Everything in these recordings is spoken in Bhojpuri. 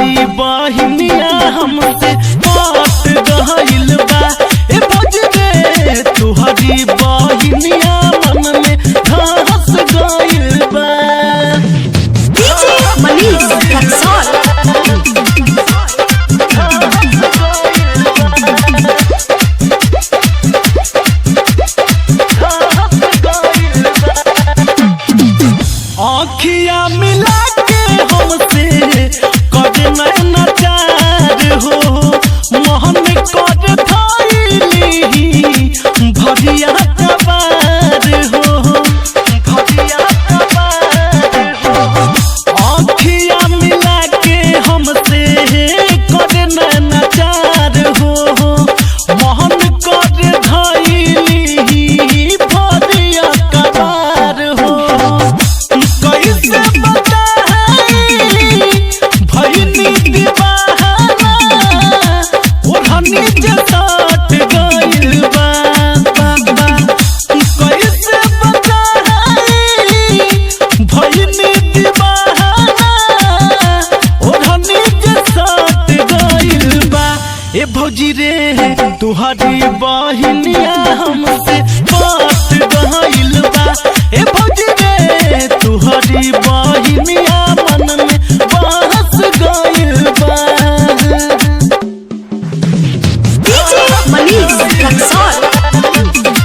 तुहरी बहिनिया हमसे बात गइल बा। ए भौजी रे तुहरी बहिनिया मन में धस गइल बा। डीजे मनीष रक्सौल। आँखिया मिला के हमसे करे नैना चार हो, मोहन कर थाइली भरिया कबार हो, भरिया कबार हो। आँखिया मिला के हमसे करे नैना चार हो, मोहन कर थाइली भरिया कबार हो। कैसे बताई भइनी दीवाना ओढ़नी जे साथ गइल बा। कैसे बताई भइनी दीवाना ओढ़नी जे साथ गइल बा। ए भौजी रे तुहरी बहिनिया हमसे बात गइल बा। ए भौजी रे तुहरी बहिनिया मन में बहस गइल बा। डीजे मनीष रक्सौल।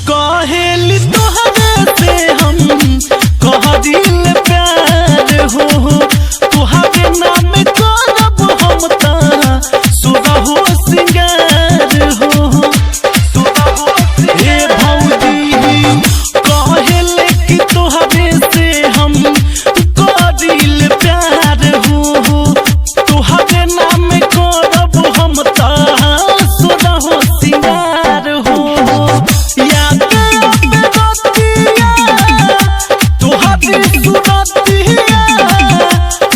कहेली तोहरे से हम कहदिल प्यार हो, तुहरे नाम करब हम ता सुरहो सिंगार हो। हे भौजी कहेले कि तोहरे से हम कहदिल प्यार हो, तुहरे नाम करब हम ता सुरहो सिंगार हो। याद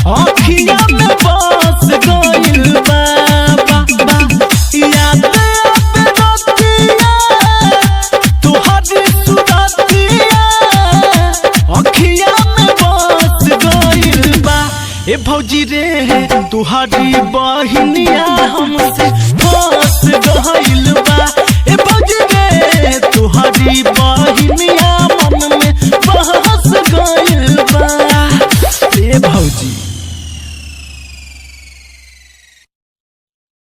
आँखिया में बस गइल बा। याद तुहरी सुरतिया आँखिया में बस गइल बा। ए भौजी रे तुहरी बहिनिया हमसे